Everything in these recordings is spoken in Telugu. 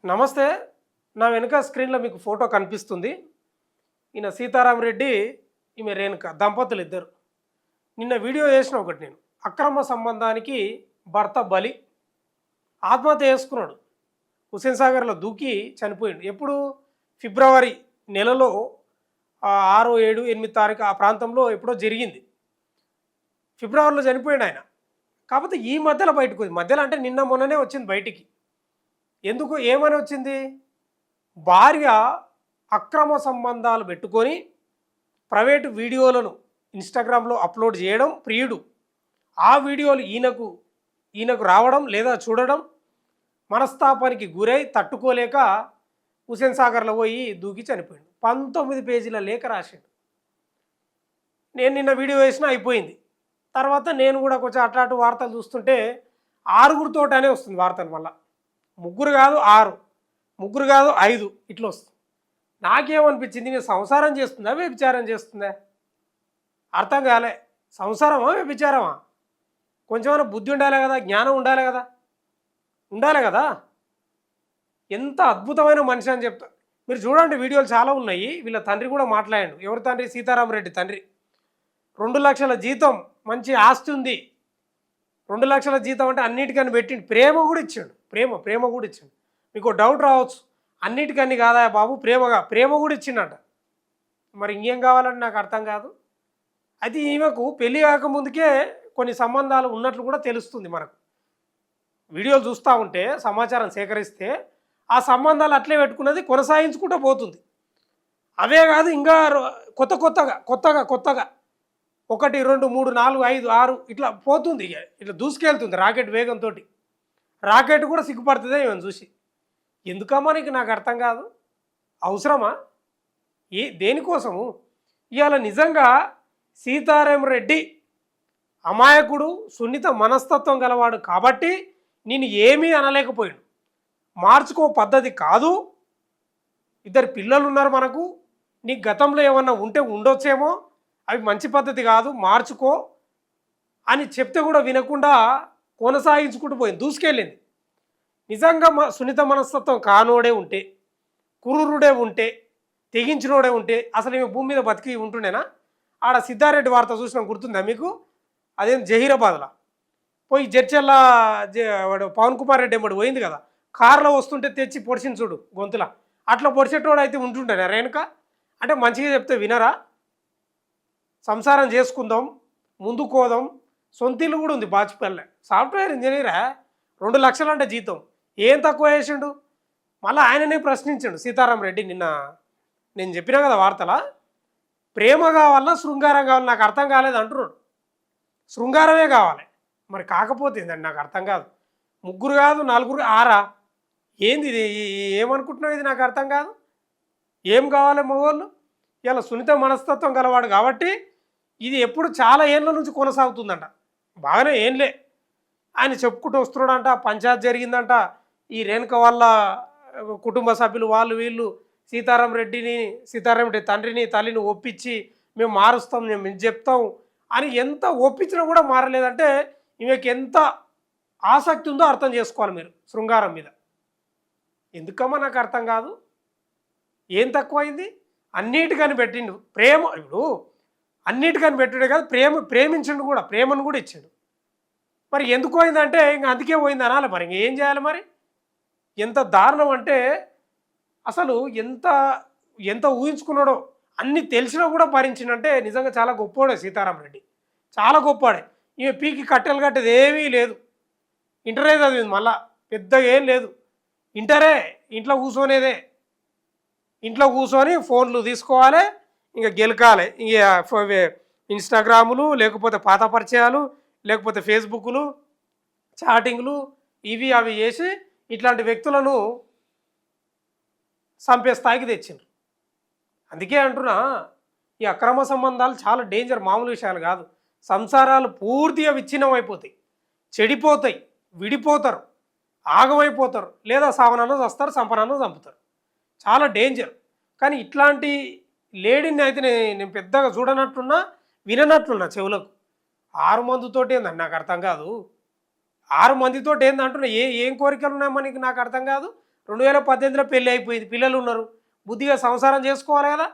నమస్తే. నా వెనుక స్క్రీన్‌లో మీకు ఫోటో కనిపిస్తుంది. ఈయన సీతారామరెడ్డి, ఈమె రేణుక దంపతులిద్దరు. నిన్న వీడియో చేసిన ఒకటి నేను. అక్రమ సంబంధానికి భర్త బలి. ఆత్మహత్య చేసుకున్నాడు. హుస్సేన్ సాగర్‌లో దూకి చనిపోయిండు. ఎప్పుడు? ఫిబ్రవరి నెలలో 6, 7, 8 తారీఖు ఆ ప్రాంతంలో ఎప్పుడో జరిగింది. ఫిబ్రవరిలో చనిపోయిండు ఆయన. కాకపోతే ఈ మధ్యలో బయటకొచ్చింది. మధ్యలో అంటే నిన్న మొన్ననే వచ్చింది బయటికి. ఎందుకు? ఏమని వచ్చింది? భార్య అక్రమ సంబంధాలు పెట్టుకొని ప్రైవేటు వీడియోలను ఇన్‌స్టాగ్రామ్‌లో అప్లోడ్ చేయడం ప్రియుడు. ఆ వీడియోలు ఈయనకు రావడం లేదా చూడడం, మనస్తాపానికి గురై తట్టుకోలేక హుస్సేన్ సాగర్‌లో పోయి దూకి చనిపోయిండు. 19 పేజీల లేఖ రాసిండు. నేను నిన్న వీడియో వేసినా అయిపోయింది. తర్వాత నేను కూడా కొంచెం అటు అటు వార్తలు చూస్తుంటే 6తోటనే వస్తుంది వార్తలు మళ్ళా. 3 కాదు 6, 3 కాదు 5 ఇట్లా వస్తుంది. నాకేమనిపించింది, నేను సంసారం చేస్తుందా వ్యభిచారం చేస్తుందా అర్థం కాలే. సంసారమా వ్యభిచారమా? కొంచెమైనా బుద్ధి ఉండాలి కదా, జ్ఞానం ఉండాలి కదా, ఉండాలి కదా. ఎంత అద్భుతమైన మనిషి అని చెప్తా. మీరు చూడండి, వీడియోలు చాలా ఉన్నాయి. వీళ్ళ తండ్రి కూడా మాట్లాడాడు. ఎవరి తండ్రి? సీతారామరెడ్డి తండ్రి. 2 లక్షల జీతం, మంచి ఆస్తి ఉంది. 2 లక్షల జీతం అంటే అన్నిటికని పెట్టిండు. ప్రేమ కూడా ఇచ్చాడు. ప్రేమ కూడా ఇచ్చాడు. మీకు డౌట్ రావచ్చు, అన్నిటికన్నీ కాదా బాబు, ప్రేమ కూడా ఇచ్చిండట. మరి ఇంకేం కావాలని నాకు అర్థం కాదు. అయితే ఈమెకు పెళ్ళి కాకముందుకే కొన్ని సంబంధాలు ఉన్నట్లు కూడా తెలుస్తుంది మనకు. వీడియోలు చూస్తూ ఉంటే, సమాచారం సేకరిస్తే ఆ సంబంధాలు అట్లే పెట్టుకున్నది కొనసాగించుకుంటూ పోతుంది. అవే కాదు, ఇంకా కొత్తగా 1, 2, 3, 4, 5, 6 ఇట్లా పోతుంది. ఇట్లా దూసుకెళ్తుంది రాకెట్ వేగంతో. రాకెట్ కూడా సిగ్గుపడుతుంది ఏమని చూసి. ఎందుకమ్మా నీకు, నాకు అర్థం కాదు. అవసరమా? దేనికోసము? ఇవాళ నిజంగా సీతారామరెడ్డి అమాయకుడు, సున్నిత మనస్తత్వం గలవాడు కాబట్టి నేను ఏమీ అనలేకపోయాడు. మార్చుకో పద్ధతి కాదు. 2 పిల్లలు ఉన్నారు మనకు. నీకు గతంలో ఏమన్నా ఉంటే ఉండొచ్చేమో, అవి మంచి పద్ధతి కాదు, మార్చుకో అని చెప్తే కూడా వినకుండా కొనసాగించుకుంటూ పోయింది, దూసుకెళ్ళింది. నిజంగా సున్నిత మనస్తత్వం కానోడే ఉంటే, కురూరుడే ఉంటే, తెగించినోడే ఉంటే అసలు ఈమె భూమి మీద బతికి ఉంటుండేనా? ఆడ సిద్ధారెడ్డి వార్త చూసినా గుర్తుందా మీకు? అదేం జహీరాబాద్లో పోయి జడ్చెల్ల వాడు పవన్ కుమార్ రెడ్డి ఎంబడి పోయింది కదా, కారులో వస్తుంటే తెచ్చి పొడిచింది చూడు గొంతులా. అట్లా పొడిచేటోడు అయితే ఉంటుండేనా రేణుక? అంటే మంచిగా చెప్తే వినరా? సంసారం చేసుకుందాం, ముందుకు పోదాం. సొంతిల్లు కూడా ఉంది బాచిపల్లె. సాఫ్ట్వేర్ ఇంజనీరా, 2 లక్షలు అంటే జీతం. ఏం తక్కువ చేసిండు? మళ్ళీ ఆయననే ప్రశ్నించాడు సీతారామరెడ్డి. నిన్న నేను చెప్పినా కదా వార్తలా, ప్రేమ కావాలన్నా శృంగారం కావాలి, నాకు అర్థం కాలేదు అంటున్నాడు. శృంగారమే కావాలి, మరి కాకపోతే ఏందండి నాకు అర్థం కాదు. 3 కాదు 4, 6 ఏంది ఇది? ఏమనుకుంటున్నావు? ఇది నాకు అర్థం కాదు. ఏం కావాలి మగవాళ్ళు? ఇలా సున్నిత మనస్తత్వం గలవాడు కాబట్టి ఇది ఎప్పుడు చాలా ఏళ్ళ నుంచి కొనసాగుతుందంట. బాగానే ఏంలే ఆయన చెప్పుకుంటూ వస్తున్నాడంట. పంచాయతీ జరిగిందంట. ఈ రేణుక వాళ్ళ కుటుంబ సభ్యులు వాళ్ళు వీళ్ళు సీతారామరెడ్డి తండ్రిని తల్లిని ఒప్పించి మేము మారుస్తాం, మేము ఇది చెప్తాం అని ఎంత ఒప్పించినా కూడా మారలేదంటే ఈమెకి ఎంత ఆసక్తి ఉందో అర్థం చేసుకోవాలి మీరు శృంగారం మీద. ఎందుకమ్మా నాకు అర్థం కాదు. ఏం తక్కువైంది? అన్నిటికని పెట్టిండు ప్రేమ. ఇప్పుడు అన్నిటికని పెట్టుడే కాదు, ప్రేమించండు కూడా, ప్రేమను కూడా ఇచ్చాడు. మరి ఎందుకు పోయిందంటే ఇంకా అందుకే పోయింది అనాలి. మరి ఇంకేం చేయాలి? మరి ఎంత దారుణం అంటే అసలు ఎంత ఊహించుకున్నాడో, అన్నీ తెలిసినా కూడా భరించిందంటే నిజంగా చాలా గొప్పోడే సీతారామరెడ్డి, చాలా గొప్పాడే. ఈమె పీకి కట్టెలు కట్టేది ఏమీ లేదు. ఇంటరే చదివింది, మళ్ళా పెద్దగా ఏం లేదు. ఇంటరే, ఇంట్లో కూర్చొనేదే. ఇంట్లో కూర్చొని ఫోన్లు తీసుకోవాలి, ఇంకా గెలకాలి. ఇంక ఇన్స్టాగ్రాములు, లేకపోతే పాత పరిచయాలు, లేకపోతే ఫేస్బుక్లు, చాటింగ్లు, ఇవి అవి చేసి ఇట్లాంటి వ్యక్తులను చంపే స్థాయికి తెచ్చిండ్రు. అందుకే అంటున్నా, ఈ అక్రమ సంబంధాలు చాలా డేంజర్, మామూలు విషయాలు కాదు. సంసారాలు పూర్తిగా విచ్ఛిన్నం అయిపోతాయి, చెడిపోతాయి, విడిపోతారు, ఆగమైపోతారు, లేదా సావనన్నా చస్తారు, సంపనన్నా చంపుతారు. చాలా డేంజర్. కానీ ఇట్లాంటి లేడీని అయితే నేను పెద్దగా చూడనట్టున్నా, విననట్లున్నా చెవులకు. 6 మందితోటి ఏందండి నాకు అర్థం కాదు. 6 మందితోటి ఏందంటున్నా, ఏం కోరికలు ఉన్నాయో మనకి నాకు అర్థం కాదు. 2018లో పెళ్ళి అయిపోయింది, పిల్లలు ఉన్నారు, బుద్ధిగా సంసారం చేసుకోవాలి కదా.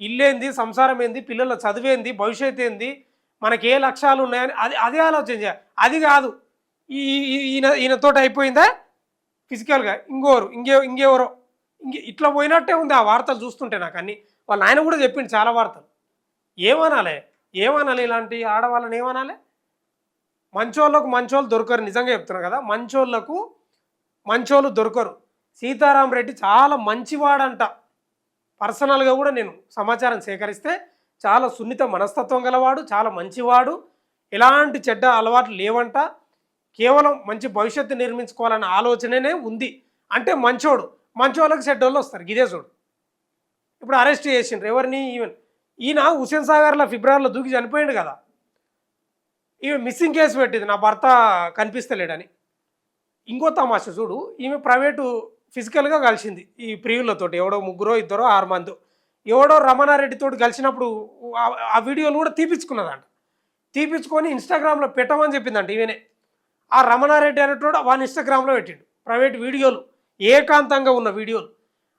ఇల్లేంది, సంసారం ఏంది, పిల్లల చదివేంది, భవిష్యత్తు ఏంది, మనకి ఏ లక్ష్యాలు ఉన్నాయని అదే ఆలోచన చేయాలి. అది కాదు ఈయనతోటి అయిపోయిందా ఫిజికల్గా, ఇంకెవరో ఇట్లా పోయినట్టే ఉంది ఆ వార్తలు చూస్తుంటే నాకు. అన్ని వాళ్ళ ఆయన కూడా చెప్పిండు చాలా వార్తలు. ఏమనాలి, ఏమనాలి ఇలాంటి ఆడవాళ్ళని ఏమనాలి? మంచోళ్ళకు మంచోళ్ళు దొరకరు, నిజంగా చెప్తున్నా కదా, మంచోళ్ళు దొరకరు. సీతారాం రెడ్డి చాలా మంచివాడంట. పర్సనల్గా కూడా నేను సమాచారం సేకరిస్తే చాలా సున్నిత మనస్తత్వం గలవాడు, చాలా మంచివాడు, ఎలాంటి చెడ్డ అలవాట్లు లేవంట, కేవలం మంచి భవిష్యత్తు నిర్మించుకోవాలన్న ఆలోచననే ఉంది. అంటే మంచోళ్ళకి చెడ్డోళ్ళు వస్తారు, గిదే చూడు. ఇప్పుడు అరెస్ట్ చేసిండ్రు ఎవరిని? ఈయన హుస్సేన్ సాగర్లో ఫిబ్రవరిలో దూకి చనిపోయిండు కదా, ఈమె మిస్సింగ్ కేసు పెట్టింది, నా భర్త కనిపిస్తలేడని. ఇంకో తమాషా చూడు, ఈమె ప్రైవేటు ఫిజికల్గా కలిసింది ఈ ప్రియులతోటి, ఎవడో 3 2 6 మంది, ఎవడో రమణారెడ్డితో కలిసినప్పుడు ఆ వీడియోలు కూడా తీపించుకున్నదంట. తీపించుకొని ఇన్స్టాగ్రామ్లో పెట్టమని చెప్పిందంట ఈమెనే. ఆ రమణారెడ్డి అనేటోడు వాని ఇన్స్టాగ్రామ్లో పెట్టిండు ప్రైవేట్ వీడియోలు, ఏకాంతంగా ఉన్న వీడియోలు.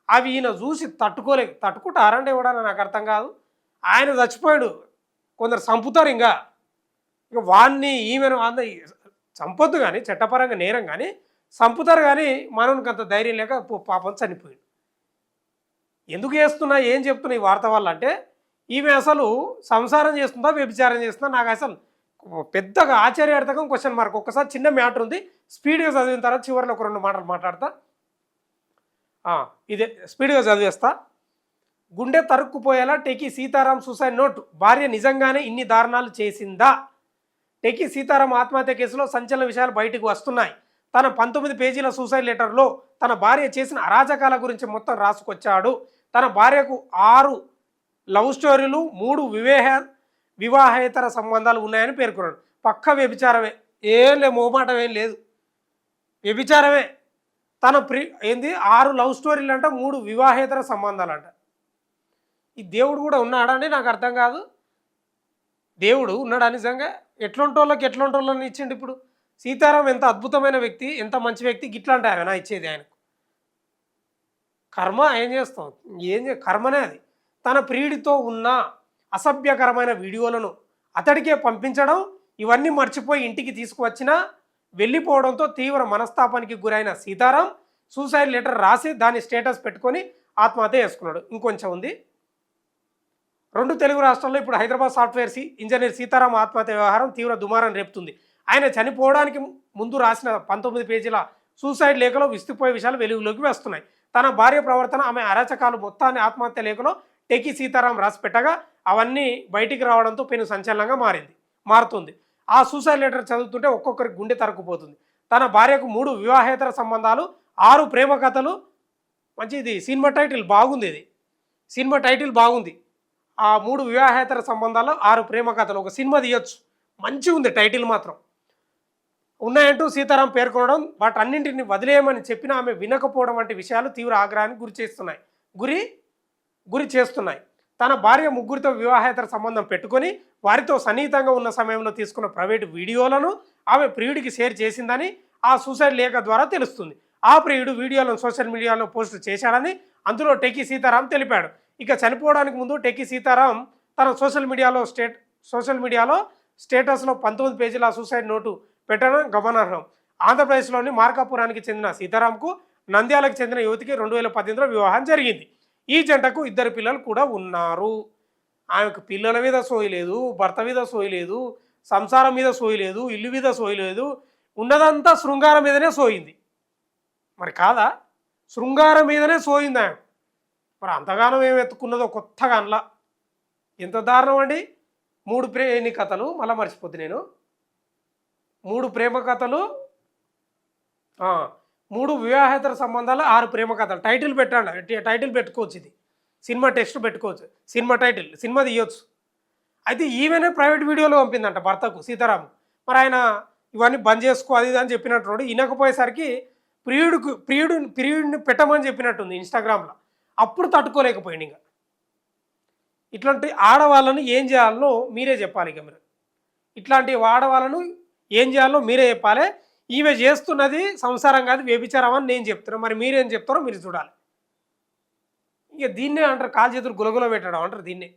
అవి ఈయన చూసి తట్టుకుంటారంటే ఎవడన్నా నాకు అర్థం కాదు. ఆయన చచ్చిపోయాడు, కొందరు చంపుతారు, ఇక వాన్ని ఈమెను చంపొద్దు కానీ, చట్టపరంగా నేరం కానీ చంపుతారు, కానీ మనోనికి అంత ధైర్యం లేక పాపం చనిపోయాడు. ఎందుకు చేస్తున్నా, ఏం చెప్తున్నా ఈ వార్త వల్ల అంటే, ఈమె అసలు సంసారం చేస్తుందా వ్యభిచారం చేస్తుందా నాకు అసలు పెద్దగా ఆశ్చర్యార్థకం క్వశ్చన్ మార్క్. ఒక్కసారి చిన్న మ్యాటర్ ఉంది, స్పీడ్గా చదివిన తర్వాత చివరిలో ఒక 2 మాటలు మాట్లాడతా. ఇదే స్పీడ్గా చదివేస్తా. గుండె తరుక్కుపోయేలా టెకి సీతారాం సూసైడ్ నోట్, భార్య నిజంగానే ఇన్ని దారుణాలు చేసిందా? టెకి సీతారాం ఆత్మహత్య కేసులో సంచలన విషయాలు బయటకు వస్తున్నాయి. తన 19 పేజీల సూసైడ్ లెటర్లో తన భార్య చేసిన అరాచకాల గురించి మొత్తం రాసుకొచ్చాడు. తన భార్యకు 6 లవ్ స్టోరీలు, 3 వివాహేతర సంబంధాలు ఉన్నాయని పేర్కొన్నాడు. పక్క వ్యభిచారమే, మోమాటం ఏం లేదు, వ్యభిచారమే. తన 6 లవ్ స్టోరీలు అంట, 3 వివాహేతర సంబంధాలు అంట. ఈ దేవుడు కూడా ఉన్నాడని నాకు అర్థం కాదు. దేవుడు ఉన్నాడా నిజంగా? ఎట్లుంటోళ్ళని ఇచ్చిండు. ఇప్పుడు సీతారాం ఎంత అద్భుతమైన వ్యక్తి, ఎంత మంచి వ్యక్తి, గిట్లాంటి ఆయన ఇచ్చేది ఆయనకు. కర్మ ఏం చేస్తాం, కర్మనే అది. తన ప్రియుడితో ఉన్న అసభ్యకరమైన వీడియోలను అతడికే పంపించడం, ఇవన్నీ మర్చిపోయి ఇంటికి తీసుకువచ్చినా వెళ్ళిపోవడంతో తీవ్ర మనస్తాపానికి గురైన సీతారాం సూసైడ్ లెటర్ రాసి దాని స్టేటస్ పెట్టుకొని ఆత్మహత్య చేసుకున్నాడు. ఇంకొంచెం ఉంది. 2 తెలుగు రాష్ట్రాల్లో ఇప్పుడు హైదరాబాద్ సాఫ్ట్వేర్ ఇంజనీర్ సీతారాం ఆత్మహత్య వ్యవహారం తీవ్ర దుమారం రేపుతుంది. ఆయన చనిపోవడానికి ముందు రాసిన 19 పేజీల సూసైడ్ లేఖలో విస్తుపోయే విషయాలు వెలుగులోకి వస్తున్నాయి. తన భార్య ప్రవర్తన, ఆమె అరాచకాలు మొత్తాన్ని ఆత్మహత్య లేఖలో టెకి సీతారాం రాసి పెట్టగా అవన్నీ బయటికి రావడంతో పెను సంచలనంగా మారుతుంది. ఆ సూసైడ్ లెటర్ చదువుతుంటే ఒక్కొక్కరికి గుండె తరుక్కుపోతుంది. తన భార్యకు 3 వివాహేతర సంబంధాలు, 6 ప్రేమ కథలు. మంచిది, సినిమా టైటిల్ బాగుంది. ఇది సినిమా టైటిల్ బాగుంది. ఆ 3 వివాహేతర సంబంధాలు, 6 ప్రేమ కథలు, ఒక సినిమా తీయొచ్చు. మంచిగా ఉంది టైటిల్ మాత్రం. ఉన్నాయంటూ సీతారాం పేర్కొనడం, వాటన్నింటిని వదిలేయమని చెప్పినా ఆమె వినకపోవడం వంటి విషయాలు తీవ్ర ఆగ్రహానికి గురి చేస్తున్నాయి. తన భార్య 3తో వివాహేతర సంబంధం పెట్టుకొని వారితో సన్నిహితంగా ఉన్న సమయంలో తీసుకున్న ప్రైవేటు వీడియోలను ఆమె ప్రియుడికి షేర్ చేసిందని ఆ సూసైడ్ లేఖ ద్వారా తెలుస్తుంది. ఆ ప్రియుడు వీడియోలను సోషల్ మీడియాలో పోస్ట్ చేశాడని అందులో టెకి సీతారాం తెలిపాడు. ఇక చనిపోవడానికి ముందు టెకి సీతారాం తన సోషల్ మీడియాలో స్టేటస్లో 19 పేజీల సూసైడ్ నోటు పెట్టడం గమనార్హం. ఆంధ్రప్రదేశ్లోని మార్కాపురానికి చెందిన సీతారాంకు నంద్యాలకు చెందిన యువతికి 2018లో వివాహం జరిగింది. ఈ జంటకు 2 పిల్లలు కూడా ఉన్నారు. ఆమెకు పిల్లల మీద సోయి లేదు, భర్త మీద సోయి లేదు, సంసారం మీద సోయి లేదు, ఇల్లు మీద సోయి లేదు, ఉన్నదంతా శృంగారం మీదనే సోయింది. మరి కాదా? శృంగారం మీదనే సోయింది ఆమె. మరి అంతగానం ఏమి ఎత్తుకున్నదో కొత్తగా అనలా. ఎంత దారుణం అండి. 3 కథలు, మళ్ళీ మర్చిపోద్ది నేను, 3 ప్రేమ కథలు, 3 వివాహేతర సంబంధాలు, 6 ప్రేమ కథలు. టైటిల్ పెట్టండి, టైటిల్ పెట్టుకోవచ్చు. ఇది సినిమా టెక్స్ట్ పెట్టుకోవచ్చు, సినిమా టైటిల్, సినిమా తీయొచ్చు. అయితే ఈమెనే ప్రైవేట్ వీడియోలో పంపిందంట భర్తకు, సీతారాం. మరి ఆయన ఇవన్నీ బంద్ చేసుకో అది అని చెప్పినట్టు, వినకపోయేసరికి ప్రియుడిని పెట్టమని చెప్పినట్టుంది ఇన్స్టాగ్రామ్లో. అప్పుడు తట్టుకోలేకపోయింది. ఇంకా ఇట్లాంటి ఆడవాళ్ళను ఏం చేయాలో మీరే చెప్పాలి. ఇక మీరు ఇట్లాంటి ఆడవాళ్ళను ఏం చేయాలో మీరే చెప్పాలి. ఈమె చేస్తున్నది సంసారం కాదు వ్యభిచారం అని నేను చెప్తున్నా. మరి మీరేం చెప్తారో మీరు చూడాలి. ఇక దీన్నే అంటారు కాలు చేతులు గులగుల పెట్టడం అంటారు దీన్నే.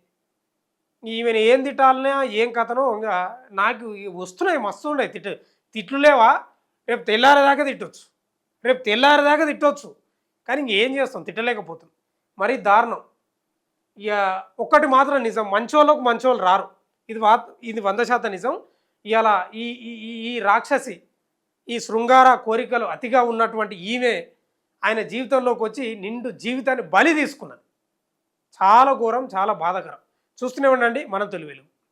ఈమెను ఏం తిట్టాలన్నా ఏం కథనో ఇంకా నాకు వస్తున్నాయి మస్తు ఉన్నాయి తిట్లు లేవా రేపు తెల్లారేదాకా తిట్టొచ్చు, రేపు తెల్లారేదాకా తిట్టొచ్చు. కానీ ఇంకేం చేస్తాం తిట్టలేకపోతున్నాం. మరీ దారుణం. ఇక ఒక్కటి మాత్రం నిజం, మంచోళ్ళకు మంచోళ్ళు రారు. ఇది 100% నిజం. ఇవాళ ఈ ఈ ఈ రాక్షసి, ఈ శృంగార కోరికలు అతిగా ఉన్నటువంటి ఈమె ఆయన జీవితంలోకి వచ్చి నిండు జీవితాన్ని బలి తీసుకున్నది. చాలా ఘోరం, చాలా బాధాకరం. చూస్తూనే ఉండండి మనం తెలుగు వెలుగు.